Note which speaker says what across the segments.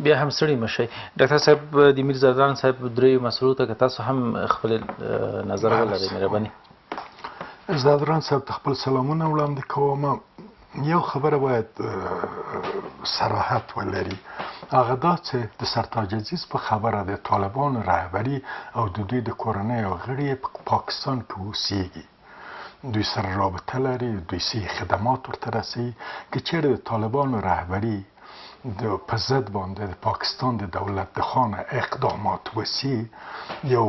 Speaker 1: بیا هم ستړي مشئ. ډاکټر صاحب د میر زردان صاحب دریو مسلو ته که تاسو هم خپل نظر ولرئ مهرباني.
Speaker 2: زردان صاحب ته خپل سلامونه وړاندې کوم. یو خبره باید صراحت ولري، هغه دا چې د سرتاج عزیز په خبره د طالبانو رهبري او د دوی د کورنۍ غړي په پاکستان کې اوسېږي، دوی سره رابطه لري، دوی صحي خدمات ورته رسوي. که چیرې د طالبانو رهبري په ضد باندې د پاکستان د دولت د خانه اقدامات وسي، یو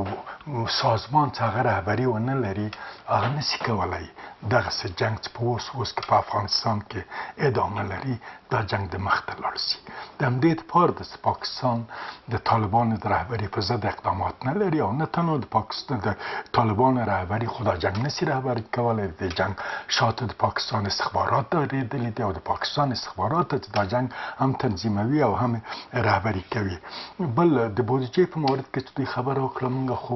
Speaker 2: سازمان چې هغه رهبري ونه لري، هغه نسي کولی دغسې جنګ چې په اوس کې په افغانستان کې ادامه لري، دا جنګ د مخ ته لاړ شي. د همدې دپاره ده چې پاکستان د طالبانو د رهبري په ضد اقدامات نه لري، او نه تنها د پاکستان د طالبانو رهبري خو دا جنګ نسي رهبري کولی. د جنګ شاته د پاکستان استخبارات درېدلي دي، او د پاکستان استخبارات چې دا جنګ هم تنظیموي او هم رهبري کوي. بل د بودجې په مورد کې چې دوی خبره وکړه، موږ خو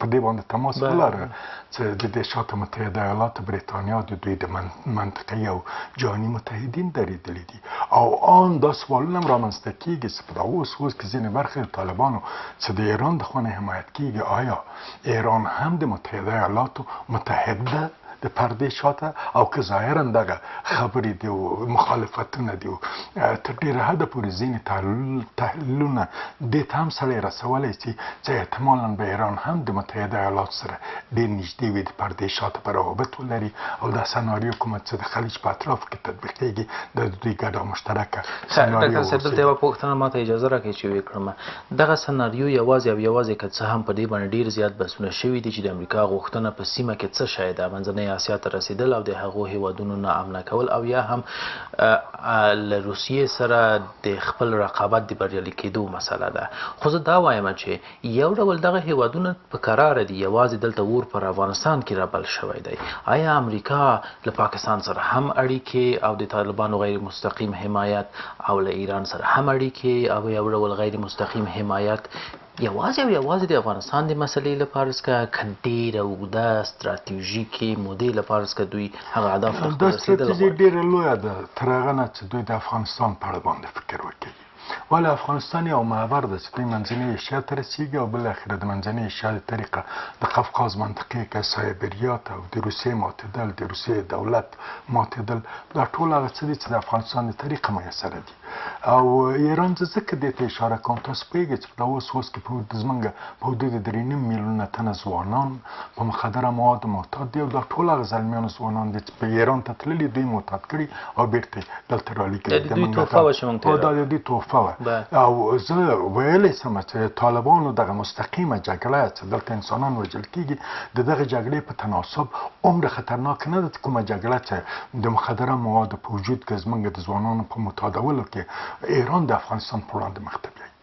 Speaker 2: په دې باندې تماس ولرو چې د دې شاته متحده ایالات برېټانیا د دوی د منطقې او جهاني متحدین درېدلي دي، او آن دا سوالونه هم رامنځته کېږي چې په دا اوس کې ځینې برخې د طالبانو چې د ایران د خوا نه حمایت کېږي، آیا ایران هم د متحده ایالاتو متحد ده د پردې شاته؟ او که ظاهرا دغه خبرې دي او مخالفتونه دي، تر ډېره حده پورې ځینې تحلیلونه دې ته هم سړی رسولی شي چې احتمالا به ایران هم د متحده ایالاتو سره ډېر نږدې وي، د پردې شاته به روابط ولري، او دا سناریو کومه چې د خلیج په اطرافو کې تطبیقېږي د دوی ګډه مشترکه سناریو.
Speaker 1: ډاکټر صاحب دلته یوه پوښتنه ماته اجازه راکړئ چې ویې کړم. دغه سناریو یوازې او یوازې که څه هم په دې باندې ډېر زیات بحثونه شوي دي چې د امریکا غوښتنه په سیمه کې څه شی ده، منځنۍ اسیا ته رسیدل او د هغو هیوادونو نه امنه کول، او یا هم له روسیې سره د خپل رقابت د بریالي کېدو مسله ده. خو زه دا وایم چې یو ډول دغه هیوادونه په قراره دي یوازې دلته اور پر افغانستان کې رابل شوی دی. آیا امریکا له پاکستان سره هم اړیکې او د طالبانو غیر مستقیم حمایت، او له ایران سره هم اړیکې او یو ډول غیر مستقیم حمایت یوازې د افغانستان د مسلې لپاره که ډېره اوږده ستراتیژیکې مودې لپاره که دوی هغه اهداف ته
Speaker 2: دا ستراتیژي ډېره لویه ده، تر هغه نه چې دوی د افغانستان په اړه باندې فکر وکړي. ولې افغانستان یو محور ده چې دوی منځنۍ ایشیا ته رسېږي، او بالاخره د منځنۍ ایشیا د طریقه د قفقاز منطقې که سایبریات او د روسیې ماتېدل، د روسیې دولت ماتېدل، دا ټول هغه څه دي چې د افغانستان د طریقه میسره دي. او ایران زه ځکه دې ته اشاره کوم، تاسو پوهېږئ چې په اوس کې زموږ په حدود 3.5 میلیونه تنه ځوانان په مخدره موادو معتاد دي، او دا ټول هغه زلمیانو ځوانان دي چې په ایران ته تللي، دوی معتاد کړي او بېرته دلته رالېږلي.
Speaker 1: د دوی تحفه وه چې موږ ته
Speaker 2: دا د دوی تحفه وه. او زه ویلی شم چې طالبانو دغه مستقیمه جګړه چې دلته انسانان وژل کېږي، د دغه جګړې په تناسب عمره خطرناکه نه ده کومه جګړه چې د مخدره موادو په وجود کې زموږ د ځوانانو په معتادولو کې ایران د افغانستان په وړاندې مخ ته بیایي.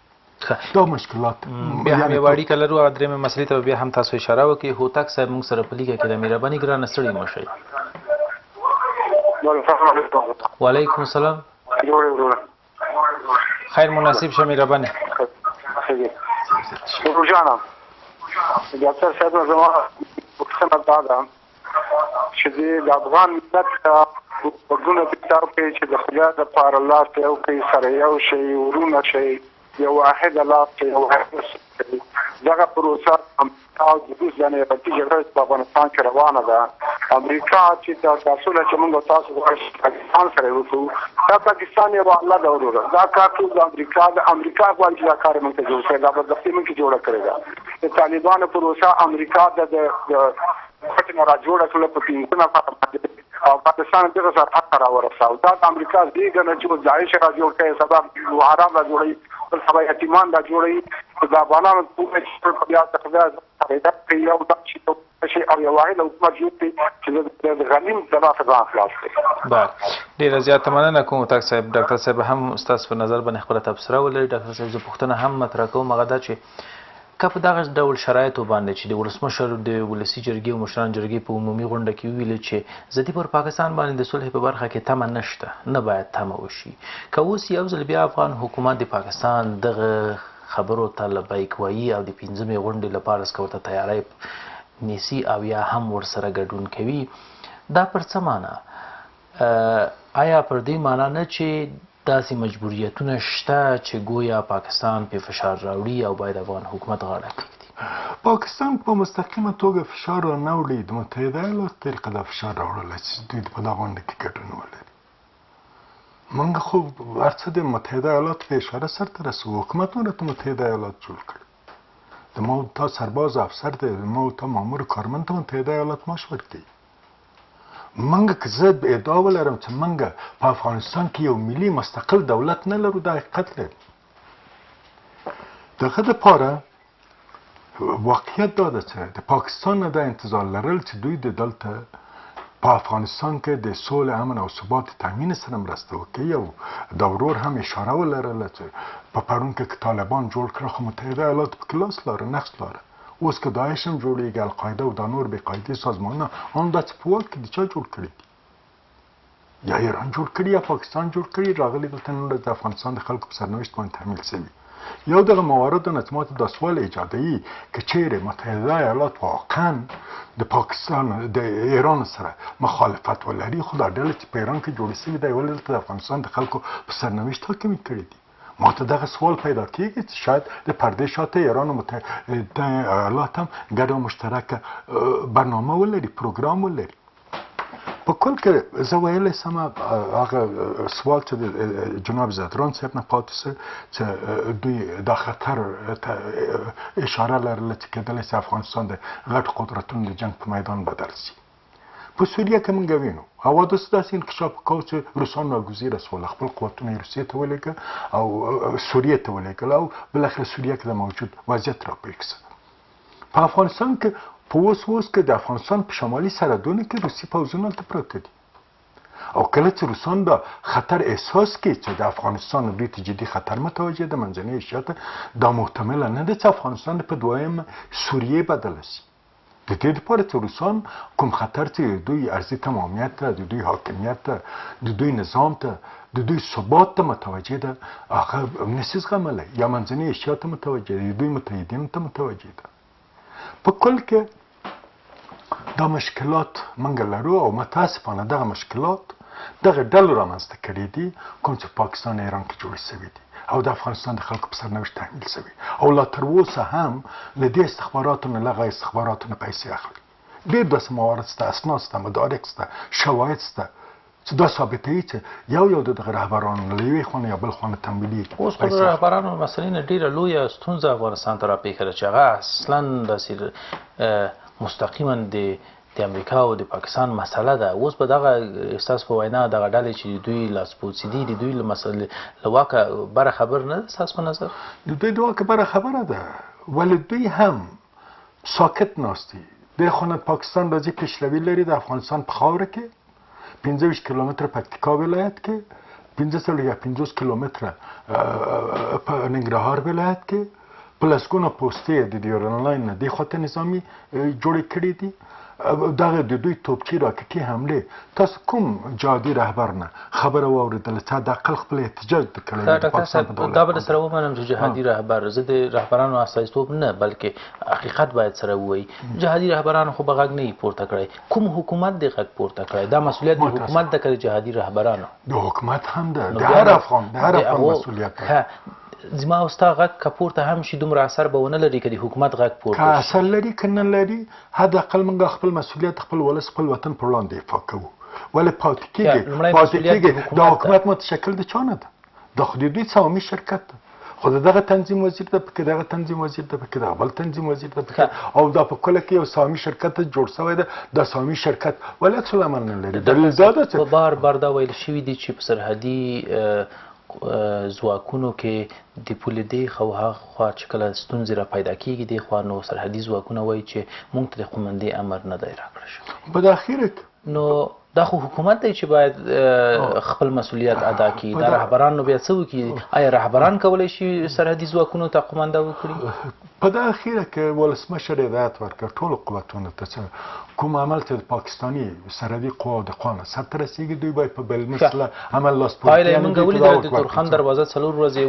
Speaker 2: دا مشکلات
Speaker 1: بیا هم یوه اړیکه لرو، هغه درېیمې مسلې ته بیا هم تاسو اشاره وکړئ. هوتک صاحب موږ سره په لیکه کې د مهرباني ګرانه ستړي مه شئ. وعلیکم السلام. خیر مناسب شه مهرباني.
Speaker 3: ورور جانم ډاکټر صاحب زما پوښتنه دا ده چې د افغان ملت وګړو په تر کې چې د خدای د پاره لاس یو کوي سره یو شی ورونه شي یو واحد لاس یو واحد دغه پروسه او د دې ځنه په جګړه په افغانستان کې روانه ده. امریکا چې تاسو له چې موږ تاسو غواړو پاکستان سره وکړو، دا پاکستان یو الله دا وروره دا کار ټول د امریکا غواړي چې دا کار موږ ته جوړ کړي، دا د خپل کې جوړ کړی دا د طالبانو پروسه امریکا د پټنه را جوړه کړل په پینځه او پاکستان دغه سره حق را ورساو. دا د امریکا دیګه نه چې ځایش را جوړ کړي، سبب حرام را جوړي، سبا یتیمان را جوړي، دا افغانانو په څیر بیا تخدا پیدا کوي او دا شي او یو واحد حکومت جوړ کړي چې د غنیم ځای ځان خلاص کړي.
Speaker 1: ډېره زیاته مننه کوم هوتک صاحب. ډاکټر صاحب هم ستاسو په نظر باندې خپله تبصره ولري. ډاکټر صاحب زه پوښتنه هم مطرح کوم، هغه دا چې که په دغه ډول شرایطو باندې چې د ولسمشر د ولسي جرګې او مشران جرګې په عمومي غونډه کې وویل چې زه پر پاکستان باندې د صلح په برخه کې تمه نشته، نه باید تمه وشي، که اوس یو ځل بیا افغان حکومت د پاکستان دغه خبرو ته لبیک وایي او د 15مې غونډې لپاره ورته تیاری نیسي او یا هم ورسره ګډون کوي، دا پر څه معنا؟ آیا پر دې معنا نه چې داسې مجبوریتونه شته چې گویا پاکستان په فشار راوړي او باید افغان حکومت غاړه کېږدي؟
Speaker 2: پاکستان په مستقیمه توګه فشار را نه وړي، د متحده ایالاتو طریقه دا فشار راوړلی چې دوی په دغه غونډه کې ګډون ولري. موږ خو هر څه د متحده ایالاتو په اشاره سرته رسوو. حکومت مو راته متحده ایالات جوړ کړي، د ما او تا سرباز افسر دی، د ما او تا مامور کارمند ته متحده ایالات معاش ورکوي. موږ که زه ادعا ولرم چې موږ په افغانستان کې یو ملي مستقل دولت نه لرو، دا حقیقت لري. دغه دپاره واقعیت دا ده چې د پاکستان نه دا انتظار لرل چې دوی د دلته په افغانستان کې د سولې، امن او ثبات تامین سره مرسته وکړي. او دا ورور هم اشاره ولرله چې په پرون کې که طالبان جوړ کړه خو متحده ایالات پکې لاس لاره، نقش لاره. اوس که داعش هم جوړېږي، القاعده او دا نور بېقاعدې سازمانونه هم دا څه په واک کې دي، چا جوړ کړي دي؟ یا ایران جوړ کړي یا پاکستان جوړ کړي، راغلي دلته نن ورځ د افغانستان د خلکو په سرنوشت باندې تحمیل شوي. یو دغه مواردو نه چې ماته دا سوال ایجادوي که چیرې متحده ایالات واقعا د پاکستان د ایران سره مخالفت ولري، خو دا ډله چې په ایران کې جوړې شوې ده ولې دلته د افغانستان د خلکو په سرنوشت حاکمیت کړی دي؟ ماته دغه سوال پیدا کېږي چې شاید د پردې شاته ایران او متحده ایالات هم ګډه مشترکه برنامه ولري، پروګرام ولري. په کل کې زه ویلی سم هغه سوال چې د جناب زدران صاحب نه پاتې سه چې دوی دا خطر ته اشاره لرله چې کېدلی چې افغانستان د غټ قدرتونو د جنګ په میدان بدل شي. په سوریه کې موږ وینو حوادث داسې انکشاف وکړ چې روسان ناګزیره شول، خپل قوتونه یې روسیې ته ولېږه او سوریې ته ولېږل او بالاخره سوریه کې د موجود وضعیت راپیښ شو. په افغانستان کې په اوس کې د افغانستان په شمالي سرحدونو کې روسي پوځونه هلته پراته دي. او کله چې روسان دا خطر احساس کړي چې د افغانستان دوی ته جدي خطر متوجه ده منځنۍ ایشیا ته، دا محتمله نه ده چې افغانستان په دویم سوریې بدله شي. د دې دپاره چې روسان کوم خطر چې دوی ارضي تمامیت ته، د دوی حاکمیت ته، د دوی نظام ته، د دوی ثبات ته متوجه ده، هغه نشي زغملی، یا منځنۍ ایشیا ته متوجه ده، د دوی متحدینو ته متوجه ده. په کل کې دا مشکلات موږ لرو او متاسفانه دغه مشکلات دغه ډلو رامنځته کړي دي کوم چې پاکستان ایران کې جوړې شوي دي او د افغانستان د خلکو په سرنوشت تحمیل شوي او لا تر اوسه هم له دې استخباراتو نه، له هغه استخباراتو نه پیسې اخلي. ډېر داسې موارد شته، اسناد شته، مدارک شته، شواهد شته چې دا ثابتوي چې یو د دغه رهبرانو له یوې خوا نه یا بل خوا نه تمویلي
Speaker 1: اوس خو د رهبرانو مسلې نه ډېره لویه ستونزه افغانستان ته راپېښه ده چې هغه اصلا داسې مستقیما د امریکا او د پاکستان مسله ده. اوس به دغه ستاسو په وینا دغه ډلې چې دوی لاسپوڅي دي د دوی له مسلې له واکه بره خبر نه ده ستاسو په نظر؟
Speaker 2: د دوی د واکه بره خبره ده، ولې دوی هم ساکت ناست دي. دوی خو نه پاکستان راځي پیشروي لري د افغانستان په خاوره کې 25 کیلومتره پکتیکا ولایت کې، 550 کیلومتره په ننګرهار ولایت کې، په لسګونه پوستې د ډیورن لاین نه دې خواته نظامي جوړې کړي دي. دغه د دوی توپچي راکټي حملې تاسو کوم جهادي رهبر نه خبره واورېدله چې د عقل خپل احتجاج کړی
Speaker 1: ډاکټر صاحب دا به سره ومنم چې جهادي رهبر، زه د رهبرانو استازیتوب نه بلکې حقیقت باید سره ووایي. جهادي رهبرانو خو به غږ نه وي پورته کړی، کوم حکومت دې غږ پورته کړی؟ دا مسؤلیت د حکومت ده که د جهادي رهبرانو؟
Speaker 2: د حکومت هم ده، د هر افغان مسؤلیت ده.
Speaker 1: زما او ستا غږ که پورته هم شي دومره اثر به ونه لري که د حکومت غږ پورته شي؟
Speaker 2: که اثر لري که نه لري، حداقل موږ خپل مسؤلیت خپل ولس خپل وطن پر وړاندې دفاع کوو. ولې پاتې کېږي دا حکومت متشکل د چا نه ده؟ دا خو د دوی سهامي شرکت ده، خو د دغه تنظیم وزیر ده پکې، دغه تنظیم وزیر ده پکې، دغه بل تنظیم وزیر ده پکې، او دا په کله کې یو سهامي شرکت جوړ شوی ده. دا سهامي شرکت ولې څه عمل نه لري؟ دلیل دا ده چې
Speaker 1: بار بار دا ویل شوي دي چې په سرحدي ځواکونو کې د پولې دی خو هغه خوا چې کله ستونزې را پیدا کېږي دی خوا نو سرحدي ځواکونه وایي چې موږ ته د قومندې امر نه دی راکړی شوی.
Speaker 2: په داخله کې
Speaker 1: نو دا خو حکومت دی چې باید خپل مسؤلیت ادا کړي. دا رهبران نو بیا څه وکړي؟ آیا رهبران کولی شي سرحدي ځواکونو ته قومنده وکړي؟
Speaker 2: په داخله کې ولسمشر هدایت ورکړ ټولو قوتونو ته چې کوم عمل چې د پاکستاني سرحدي قواو د خوا نه سرته رسېږي دوی باید په بالمثله عمل لاسپورې
Speaker 1: پایله یې موږ ولیدل د تورخم دروازه 4 ورځې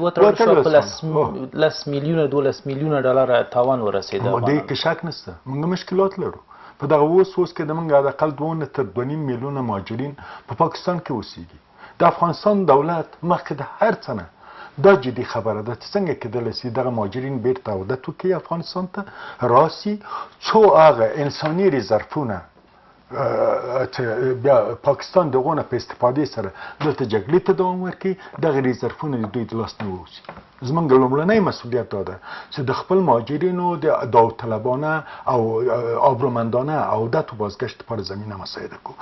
Speaker 1: وتړل شوه، په 10 میلیونه 12 میلیونه ډالر تاوان ورسېده.
Speaker 2: دې کې شک نشته، موږ مشکلات لرو. په دغه اوس کې د موږ حداقل 2 تر 2.5 میلیونه مهاجرین په پاکستان کې اوسېږي. د افغانستان دولت مخکې د هر څه نه دا جدي خبره ده چې څنګه کېدلی سي دغه مهاجرین بیرته عودت وکړي افغانستان ته راسي څو هغه انساني ریزرفونه چې بیا پاکستان دغه نه په استفادې سره دلته جګړې ته دوام ورکړي دغه ریزرفونه د دوی د لاس نه ووځي زموږ لومړنی مسؤلیت دا ده چې د خپل مهاجرینو د داوطلبانه او آبرومندانه عودت و بازگشت لپاره زمینه مساعده کو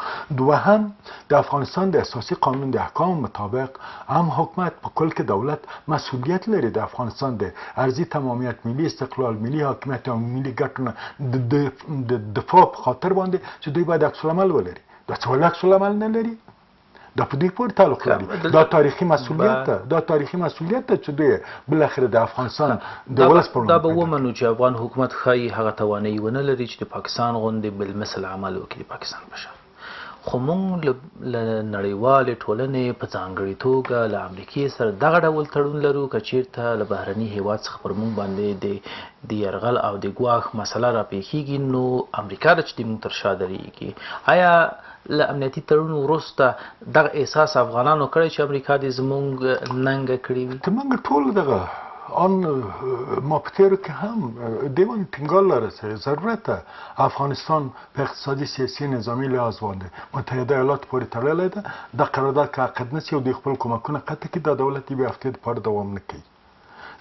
Speaker 2: دوهم د افغانستان د اساسي قانون د احکام مطابق هم حکومت په کل کې دولت مسؤلیت لري د افغانستان د ارضي تمامیت ملي استقلال ملي حاکمیت او ملي ګټو د دفاع په خاطر باندې چې دوی باید عکس العمل ولري دا څه ولې عکس العمل نه لري دا په دوی پورې تعلق لري دا تاریخي مسؤلیت ده دا تاریخي مسؤلیت ده چې دوی بالاخره د افغانستان د ولس په
Speaker 1: دا به ومنو چې افغان حکومت ښایي هغه توانایي ونه لري چې د پاکستان غوندې بالمثل عمل وکړي د پاکستان په شان خو موږ له نړیوالې ټولنې په ځانګړې توګه له امریکې سره دغه ډول تړون لرو که چېرته له بهرني هیواد څخه پر موږ باندې د یرغل او د ګواښ مسله راپېښېږي نو امریکا ده چې د موږ تر شا درېږي آیا له امنیتي تړون وروسته دغه احساس افغانانو کړی چې امریکا دې زموږ ننګه کړې وي
Speaker 2: که موږ ټول دغه آن ما په تیرو کې هم دیوان ټینګار لره چې ضرورت ده افغانستان په اقتصادي سیاسي نظامي لحاظ باندې متحده ایالات پورې تړلی ده د قرارداد که عقد نشي او د خپل کومکونه قطع کړي دا دولت یې بیا هفتې دپاره دوام نه کوي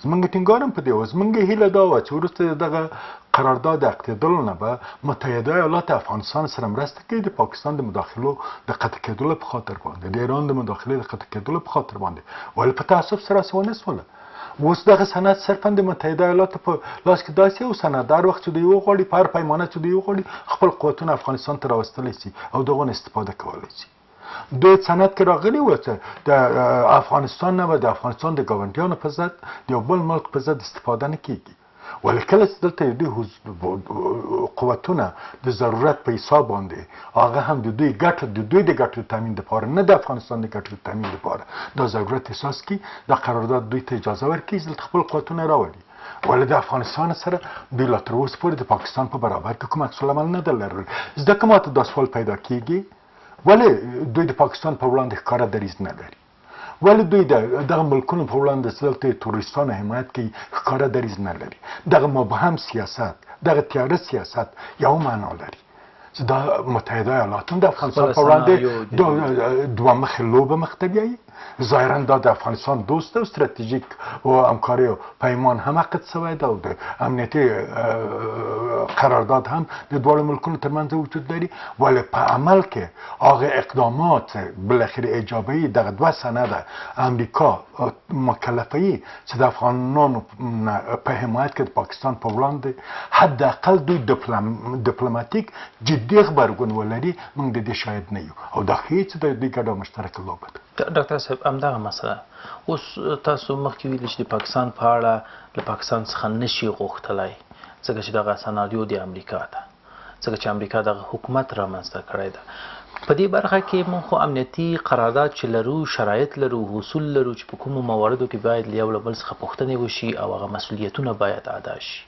Speaker 2: زمونږ ټینګار هم په دې و زمونږ هیله دا وه چې وروسته دغه قرارداد اقتدالو نه به متحده ایالات افغانستان سره مرسته کوي د پاکستان د مداخلو د قطع کېدلو په خاطر باندې د ایران د مداخلې د قطع کېدلو په خاطر باندې ولې په تعصب سره ونه سوله اوس دغه سند صرفا د متحده ایالاتو په لاس کې داسې یو سند هر وخت چې دوی وغواړي په هر پیمانه چې دوی وغواړي خپل قوتونه افغانستان ته راوستلی سي او دغه نه استفاده کولی سي دوی سند کې راغلي وو چې د افغانستان نه به د افغانستان د ګاونډیانو په ضد د یو بل ملک په ضد استفاده نه کیږي ولې کله چې دلته د قوتونه د ضرورت په حساب باندې هغه هم د دوی ګټه د دوی د ګټو تامین لپاره نه د افغانستان د ګټو تامین لپاره دا ضرورت احساس کی د قرارداد دوی ته اجازه ورکړي چې خپل قوتونه راوړي ولې د افغانستان سره دوی لا تر اوسه پورې د پاکستان په برابر کې کوم عکس العمل نه لري زده کومه ته دا سوال پیدا کیږي ولې دوی د پاکستان په وړاندې ښکاره دریځ نه لري ولې دوی دغه ملکونو په وړاندې دلته تورستانو حمایت کوي ښکاره دریځ نه لري دغه مبهم سیاست دغه تیاره سیاست یو معنا لري چې دا متحده ایالاتو د افغانستان په وړاندې دوه مخې لوبه مخ ته بیایي ظاهرا دا د افغانستان دوست او ستراتیژیک او همکاري او پیمان هم عقد شوی ده او د امنیتي قرارداد هم د دواړو ملکونو ترمنځ وجود لري ولې په عمل کې هغه اقدامات بالاخره ایجابي دغه دوه سنده امریکا مکلفه چې د افغانانو په حمایت کې د پاکستان په وړاندې حداقل دوی ډیپلوماتیک جدي غبرګون ولري موږ د دې شاهد نه یو او دا ښیي چې د دوی ګډه مشترکه لوبه ده
Speaker 1: ډاکټر صاحب همدغه مسله اوس تاسو مخکې ویلي چې د پاکستان په اړه له پاکستان څخه نشي غوښتلی ځکه چې دغه سناریو د امریکا ده ځکه چې امریکا دغه حکومت رامنځته کړی ده په دې برخه کې موږ خو امنیتي قرارداد چې لرو شرایط لرو اصول لرو چې په کومو مواردو کې باید له یو له بل څخه پوښتنې وشي او هغه مسؤلیتونه باید ادا شي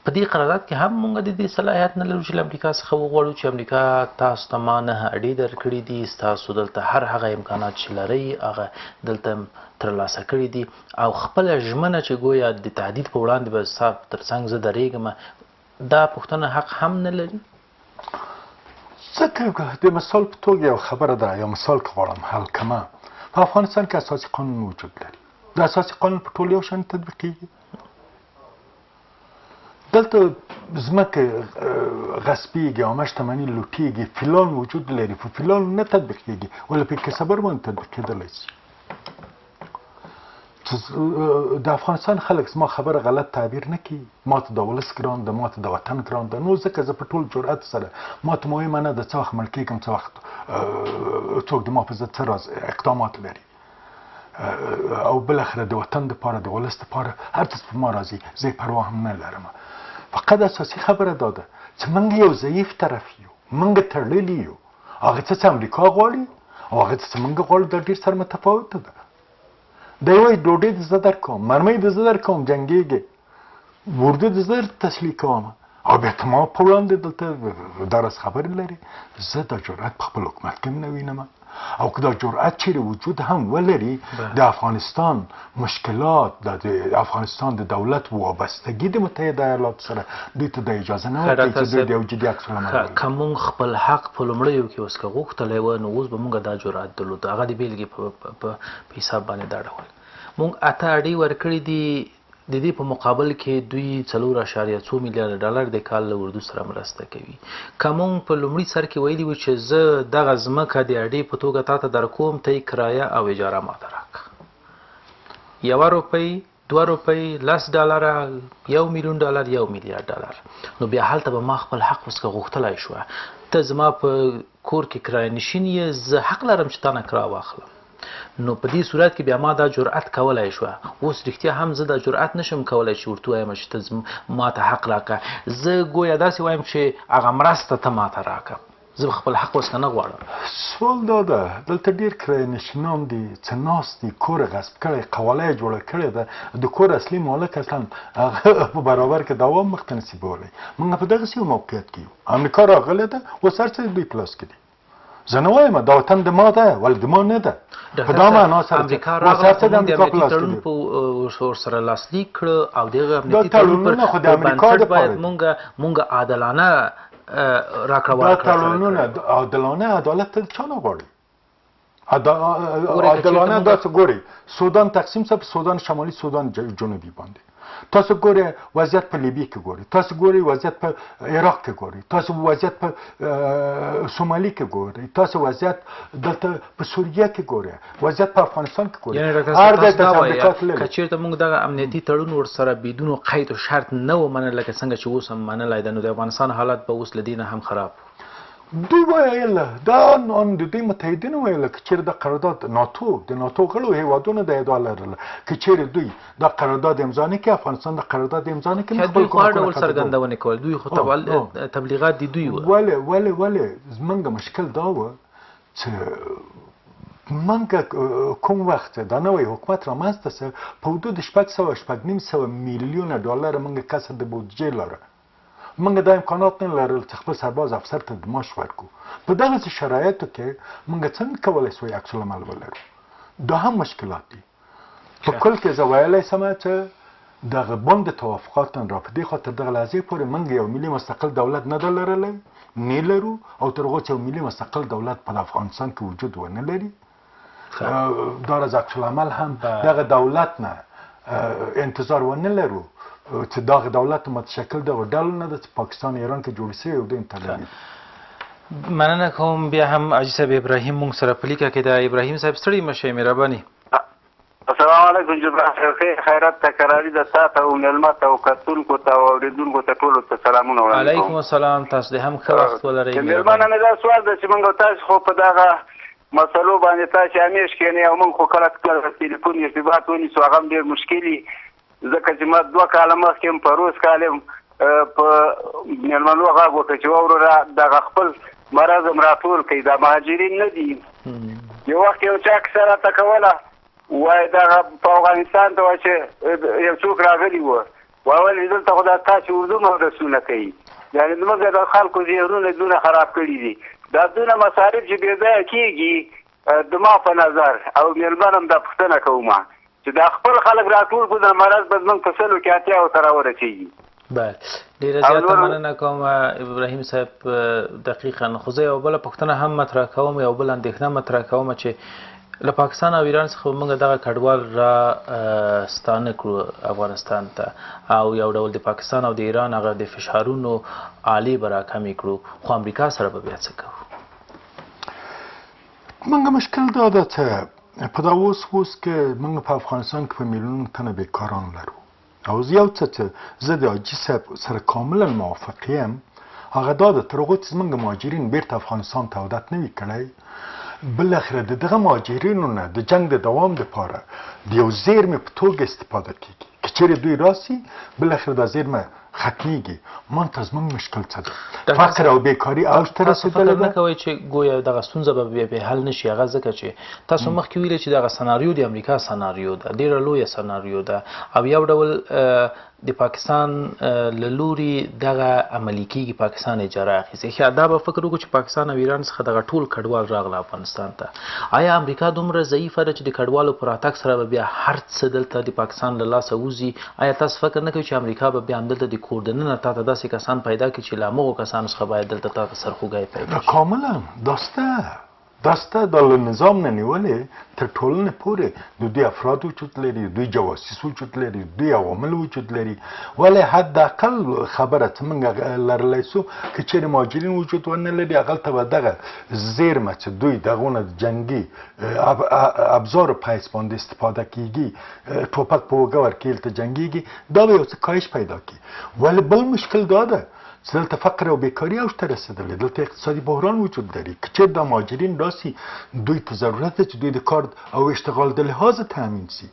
Speaker 1: په دې قرارداد کې هم موږ د دې صلاحیت نه لرو چې له امریکا څخه وغواړو چې امریکا تاسو ته ما 9 اډې درکړي دي ستاسو دلته هر هغه امکانات چې لرئ هغه دلته ترلاسه کړي دي او خپله ژمنه چې ګویا د تهدید په وړاندې به ستا تر څنګ زه درېږم دا پوښتنه حق هم نه لري
Speaker 2: ځکه د مثال په توګه یو خبره ده یو مثال که غواړم حل کمه په افغانستان کې اساسي قانون وجود لري د اساسي قانون په ټول یو شان تطبیقېږي دلته ځمکه غصبېږي عامه شتمني لوټېږي فلان وجود لري خو فلان نه تطبیقېږي ولې په کسبر باندې تطبیقېدلی شي د افغانستان خلک زما خبره غلط تعبیر نه کوي ما ته د ولس ګران ده ما ته د وطن ګران ده نو ځکه زه په ټول جرأت سره ما ته مهمه نه ده څه وخت مړ کېږم څه وخت څوک د ما په ضد څه اقدامات لري او بالاخره د وطن دپاره د ولس دپاره هر څه په ما راځي زه یې پروا هم نه لرم فقط اساسي خبره دا ده چې موږ یو ضعیف طرف یو موږ تړلي یو هغه څه چې امریکا غواړي او هغه څه چې موږ غواړو دا ډېر سره متفاوته ده دی وایي ډوډۍ د زه درکوم مرمۍ د زه درکوم جنګېږي ورده د زه تسلي کوم او بیا ته ما په وړاندې دلته دا راز خبرې لري زه دا جرأت په خپل حکومت کې هم نه وینم او که دا جرأت چیرې وجود هم ولري د افغانستان مشکلات د افغانستان د دولت وابستګي د متحده ایالاتو سره دوی ته د اجازه نه ورکوي چې دوی د یو جدي عکس العمل ولري.
Speaker 1: که موږ خپل حق په لومړیو کې اوس که غوښتلی و نو اوس به موږ دا جرأت درلود. هغه د بېلګې په حساب باندې دا ډول موږ 8 اډې ورکړي دي. د دې په مقابل کې دوی 4.2 میلیارډ ډالر د کال له اردو سره مرسته کوي. که موږ په لومړي سر کې ویلي وو چې زه دغه ځمکه د اډې په توګه تا ته درکوم، ته یې کرایه او اجاره ماته راکړه. 1 روپۍ، 2 روپۍ، $10، $1 میلیون، $1 میلیارډ ډالر. نو بیا هلته به ما خپل حق اوس که غوښتلی شوه، ته زما په کور کې کرایه نشین یې، زه حق لرم چې تا نه کرا واخلم. نو په دې صورت کې بیا ما دا جرأت کولی شوه. اوس رښتیا هم زه دا جرأت نشم کولی چې ورته وایم چې ته ما ته حق راکړه. زه ګویا داسې وایم چې هغه مرسته ته ما ته راکړه. زه خپل حق اوس که نه غواړم.
Speaker 2: سوال دا ده دلته ډېر کرایه نشینان دي څه ناست دي، کور غصب کړی، قواله یې جوړه کړې ده، د کور اصلي مالک اصلا هغه په برابر کې دوام مخته نصیبولی. موږ په دغسې یو موقعیت کې یو. امریکا راغلی ده، اوس هر څه دوی په لاس کې دي. زه نه وایم دا وطن د ما ده ولې د ما نه ده. په دا معنا سره
Speaker 1: امریکا راغله د امنیتي تړون په ورسره لاسلیک کړه او دغه امنیتي تړون پر بنسټ باید مونږ عادلانه راکړه ورکړه.
Speaker 2: دا تړونونه عادلانه عدالت ته چا نه غواړي؟ عادلانه داسې ګورئ سودان تقسیم شو په سودان شمالي سودان جنوبي باندې. تاسو ګورئ وضعیت په لیبیا کې ګورئ، تاسو ګورئ وضعیت په عراق کې ګورئ، تاسو وضعیت په سومالي کې ګورئ، تاسو وضعیت دلته په سوریه کې ګورئ، وضعیت په افغانستان کې ګورئ.
Speaker 1: هر ځای ته امریکا تللی. که چېرته موږ دغه امنیتي تړون ورسره بدون قید و شرط نه و منلی لکه څنګه چې اوس هم منلی ده، نو د افغانستان حالت به اوس له دې نه هم خراب.
Speaker 2: دوی ویله دا د دوی متحدینو ویله که چیرې د قرارداد د ناتو غړو هیوادونو د ادعا لرله که چیرې دوی د قرارداد امضا نه کړي، افغانستان د قرارداد امضا نه کړي،
Speaker 1: دوی خو هر ډول څرګندونې کول، دوی خو تبلیغات د دوی وو.
Speaker 2: ولې زمونږ مشکل دا و چې موږ کوم وخت دا نوی حکومت رامنځته شو په حدود 600 میلیونه ډالر موږ کسر د بودجې لره. موږ دا امکانات نه لرل چې خپل سرباز افسر ته معاش ورکړو. په دغسې شرایطو کې موږ څنګه کولی شو عکس العمل ولرو؟ دا هم مشکلات دي. په کل کې زه ویلی شم چې دغه بند توافقات را په دې خاطر دغه لحظې پورې موږ یو ملي مستقل دولت نه ده لرلی، نه لرو، او تر هغو چې یو ملي مستقل دولت په افغانستان کې وجود ونه لري. دا راز عکس العمل هم دغه دولت نه انتظار ونه لرو چې دغه دولت متشکل دغه ډلو نه ده چې پاکستان ایران کې جوړ شوی او د انتظار.
Speaker 1: مننه کوم. بیا هم حاجي صاحب ابراهیم مونږ سره په لیکه کې ده. ابراهیم صاحب ستړي مه شئ، مهرباني.
Speaker 3: السلام علیکم جبران خیرات تکراری ده تا ته او مېلمه ته او کتونکو ته او اورېدونکو ته ټولو ته سلامونه وړاندې کوم.
Speaker 1: علیکم السلام. تاسو دې هم ښه وخت ولرئ.
Speaker 3: مېلمانه مې دا سوال ده چې موږ تاسو خو په دغه مسلو باندې تاسو همیش کښېنئ او موږ خو کله کله تلیفون ارتباط ونیسو، هغه هم ډېر مشکل وي ځکه چې ما 2 کاله مخکې هم په روز کال هم په مېلمنو غږ وکړ چې وروره دغه خپل مرض هم راټول کړئ، دا مهاجرین نه دي. یو وخت یو چا کیسه راته کوله، وایي دغه په افغانستان ته وایي چې یو څوک راغلي وو، وایي ولې دلته خو دا تاسې اردو مدرسونه کوي. یعنې زموږ د خلکو ذهنونه دونه خراب کړي دي. دا دونه مصارف چې بې ځایه کېږي د ما په نظر او مېلمن هم دا پوښتنه کوم چې دا خپل خلک راټول کړو، د مرض به زموږ په 100 کې 80 ته راورسېږي.
Speaker 1: بله، ډېره زیاته مننه کوم ابراهیم صاحب. دقیقا خو زه یو بله پوښتنه هم مطرح کوم، یو بل اندېښنه مطرح کوم چې له پاکستان او ایران څخه موږ دغه کډوال را ستانه کړو افغانستان ته او یو ډول د پاکستان او د ایران هغه د فشارونو آلې به راکمې کړو، خو امریکا سره به بیا څه کوو؟
Speaker 2: موږ مشکل دا ده چې په دا اوس کې موږ په افغانستان کې په میلیونونو تنه بیکاران لرو. او یو څه چې زه د حاجي صاحب سره کاملا موافق یم هغه دا ده تر هغو چې زموږ مهاجرین بیرته افغانستان ته عودت نه وي کړی، بالاخره د دغه مهاجرینو نه د جنګ د دوام دپاره د یو زیرمې په توګه استفاده کیږي. که چیرې دوی راسي بالاخره دا زیرمه ختمیږي مونږ زموږ مشکل څه ده فقر او بیکاري اوج ته
Speaker 1: تاسو فکر
Speaker 2: رسېدلی
Speaker 1: نه
Speaker 2: ده
Speaker 1: کوئ چې گویا دغه ستونزه به بیا حل نشي هغه ځکه چې تاسو مخکې ویلي چې دغه سناریو د امریکا سناریو ده ډیره لویه سناریو ده او یو ډول د پاکستان له لوري دغه عملي کېږي پاکستان اجاره اخیستې ښه دا به فکر وکړو چې پاکستان او ایران څخه دغه ټول کډوال راغله افغانستان ته آیا امریکا دومره ضعیفه ده چې د کډوالو په راتګ سره به بیا هر څه دلته د پاکستان له لاسه وځي آیا تاسو فکر نه کوئ چې امریکا به بیا همدلته د کور دننه تاته داسې کسان پیدا کړي چې له همغو کسانو څخه باید دلته تاته سرخوږی پیدا شي
Speaker 2: کاملا داسته دا له نظام نه نیولې تر ټولنې پورې د دوی افراد وجود لري دوی جواسیس وجود لري دوی عوامل وجود لري ولې حداقل خبره څه موږ لرلی سو که چیرې مهاجرین وجود ونه لري هغلته به دغه زیرمه چې دوی دغونه جنګي ابزارو په حیث باندې استفاده کیږي ټوپک په اوږه ورکړي هلته جنګېږي دا به یو څه کاهش پیدا کړي ولې بل مشکل دا ده چې دلته فقر او بیکاري اوج ته رسېدلی دلته اقتصادي بحران وجود لري که چېرې دا مهاجرین راسي دوی ته ضرورت ده چې دوی د کار او اشتغال د لحاظه تامین سي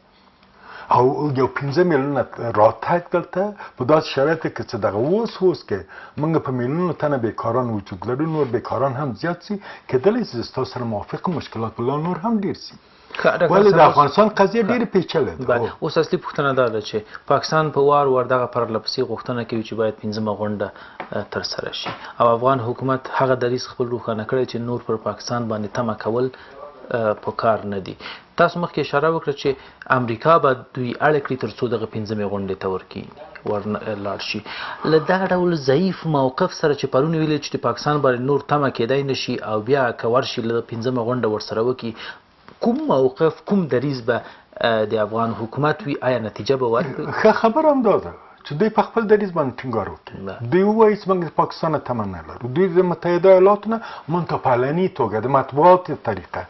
Speaker 2: او یو 15 میلیونه راتګ دلته په داسې شرایطو کې چې دغه اوس کې موږ په میلیونو تنه بیکاران وجود لرو نور بیکاران هم زیات سي کېدلی شي زه ستاسو سره موافق مشکلات لا نور هم ډېر سي ولې د افغانستان قضیه ډېرې پیچلې ده
Speaker 1: اوس اصلي پوښتنه دا ده چې پاکستان په وار دغه پرلهپسې غوښتنه کوي چې باید 15مه غونډه ترسره شي او افغان حکومت هغه دریځ خپل روښانه کړی چې نور پر پاکستان باندې تمه کول په کار نه دي تاسو مخکې اشاره وکړه چې امریکا به دوی اړ کړي تر څو دغه 15مې غونډې ته ورکړي لاړ شي له دغه ډول ضعیف موقف سره چې پرون ویلې چې د پاکستان باندې نور تمه کېدای نشي او بیا که ورشي له 15مه غونډه ورسره وکړي کوم موقف کوم دریځ به د افغان حکومت وي آیا نتیجه به ورکړي
Speaker 2: ښه خبره همدا ده چې دوی په خپل دریځ باندې ټینګار وکړي دوی ووایي چې موږ د پاکستان نه تمه نه لرو دوی د متحده ایالاتو نه موږ ته په علني توګه د مطبوعاتو طریقه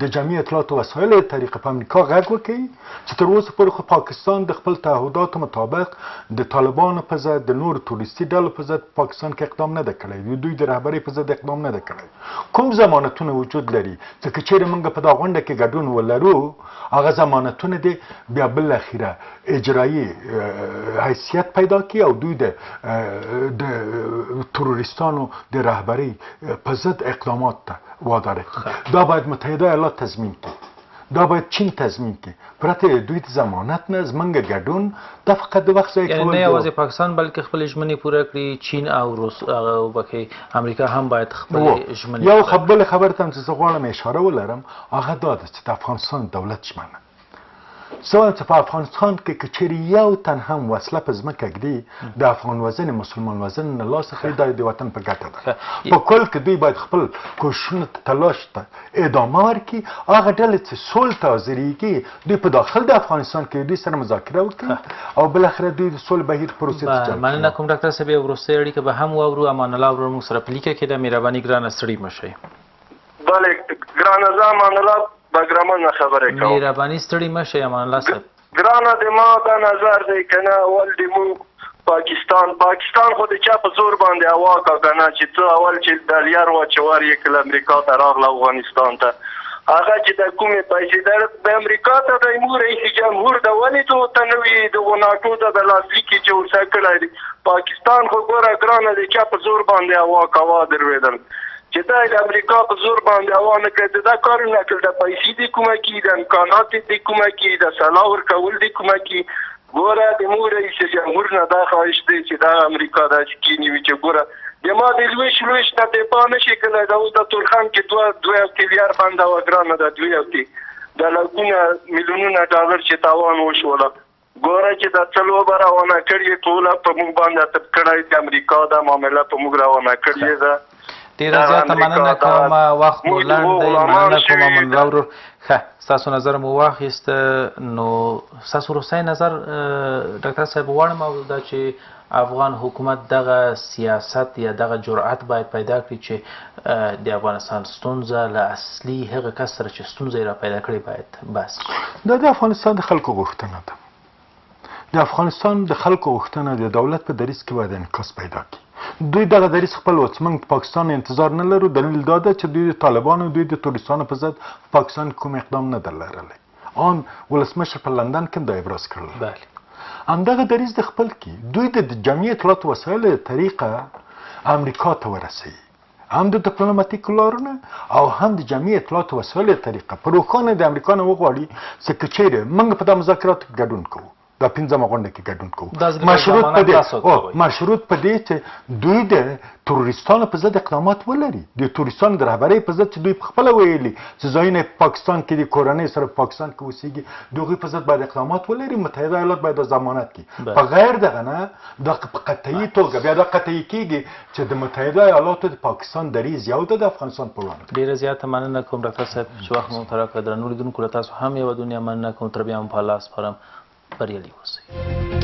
Speaker 2: د جمعي اطلاعاتو وسایلو طریقه په امریکا غږ وکړي چې تر اوسه پورې خو پاکستان د خپل تعهداتو مطابق د طالبانو په ضد د نورو تروریستي ډلو په ضد پاکستان کې اقدام نه ده کړی دوی د رهبرۍ په ضد اقدام نه ده کړی کوم ضمانتونه وجود لري ځکه چیرې موږ په دا غونډه کې ګډون ولرو هغه ضمانتونه دي بیا بالاخره اجرایي حیثیت پیدا کی او دوی د تروریستانو د رهبرۍ په ضد اقدامات ته واداره کړي دا باید متحده ایالات تضمین کړي دا باید چین تضمین کړي پرته دوی د ضمانت نه زمونږ ګډون دا فقط د وخت ضایع کول
Speaker 1: نه یوازې پاکستان بلکې خپل ژمنې پوره کړي چین او روس امریکا هم باید خپل ژمنې
Speaker 2: یو خبره ته چې زه غواړم اشاره ولرم هغه دا ده چې د افغانستان دولت ژمنه سواء چې په افغانستان کې که چیرې یو تن هم وسله په ځمکه ږدي د افغان وزن مسلمان وزن نه لاس اخلي دا د وطن په ګټه ده په کل کې دوی باید خپل کوششونه تلاش ته ادامه ورکړي هغه ډلې چې صلح ته حاضرېږي دوی په داخل د افغانستان کې دوی سره مذاکره وکړي او بالاخره دوی د صلح بهیر پروسې ته چل
Speaker 1: مننه کوم ډاکټر صاحب یو وروستۍ اړیکه به هم واورو امان الله ورور موږ سره په لیکه کې ده مهرباني ګرانه ستړي مه شئ
Speaker 3: بله ګرانه زه امان الله بګرامنه خبرې کوم
Speaker 1: مهرباني ستړي مه شئ امان الله صاحب
Speaker 3: ګرانه د ما دا نظر دی که نه اول د موږ پاکستان خو د چا په زور باندې هوا کا که نه چې څه اول چې د لیار واچور یې کله امریکا ته راغله افغانستان ته هغه چې د کومې پیسې د امریکا ته د امور رئیس جمهور د ولې ته نه وي د ناټو ته د لاسلیکې چې ورسه کړی دی پاکستان خو ګوره ګرانه د چا په زور باندې هوا کوا درلودل چې دا د امریکا په زور باندې هوا نه کړي دا کارونه کړي د پیسې د کومه کې د امکانات د کومه کې د سلاح ورکول د کومه کې ګوره د مور رئیس جمهور نه دا خواهش دی چې دا امریکا داسې کینی وي چې ګوره د ما د لویش نه دفاع نشي کړی دا اوس د تورخان کې دوه میلیارډ باندې وګرانه ده دوی د لکونه میلیونونه ډالر چې تاوان وشوله ګوره چې د څلو به روانه کړي ټوله په موږ باندې اتب کړی د امریکا دا معامله په موږ روانه کړې ده
Speaker 1: ډیره زیاته مننه کوم وخت مو لنډ دی مننه کوم امان الله ورور ښه ستاسو نظر مو واخیست نو ستاسو وروستی نظر ډاکټر صاحب غواړم او دا چې افغان حکومت دغه سیاست یا دغه جرأت باید پیدا کړي چې د افغانستان ستونزه له اصلي هغه کس سره چې ستونزه یې را پیدا کړې باید بس
Speaker 2: دا د افغانستان د خلکو غوښتنه ده د افغانستان د خلکو غوښتنه د دولت په دریځ کې باید انعکاس پیدا کړي دوی دغه دریځ خپل وڅ موږ پاکستان انتظار نه لرو دلیل دا ده چې دوی د طالبانو دوی د تروریستانو په ضد پاکستان کوم اقدام نه در لرلی آن ولسمشر په لندن کې دا ابراز کړل همدغه دریځ د خپل کې دوی د جمعي اطلاعاتو وسایلو طریقه امریکا ته ورسوي، هم د ډیپلوماټیک لارونه او هم د جمعي اطلاعاتو وسایلو طریقه په روښانه د امریکا نه وغواړي چې که چیرې موږ په دا مذاکراتو کې ګډون کوو، دا 15مه غونډه کې ګډون کوو، مشروط په دې چې دوی د تروریستانو په ضد اقدامات ولري، د تروریستانو د رهبرۍ په ضد چې دوی پخپله ویلي چې ځایونه په پاکستان کې د کورنۍ سره په پاکستان کې اوسېږي، د هغوی په ضد باید اقدامات ولري. متحده ایالات باید دا ضمانت کړي. په غیر دغه نه دا په قطعي توګه بیا دا قطعي کېږي چې د متحده ایالاتو د پاکستان دریځ یو ده د افغانستان په وړاندې.
Speaker 1: ډېره زیاته مننه کوم ډاکټر صاحب چې وخت مو ته راکړه. درنو لیدونکو له تاسو هم یوه دنیا مننه کوم. تر بیا هم په الله سپارم. بریالي اوسئ.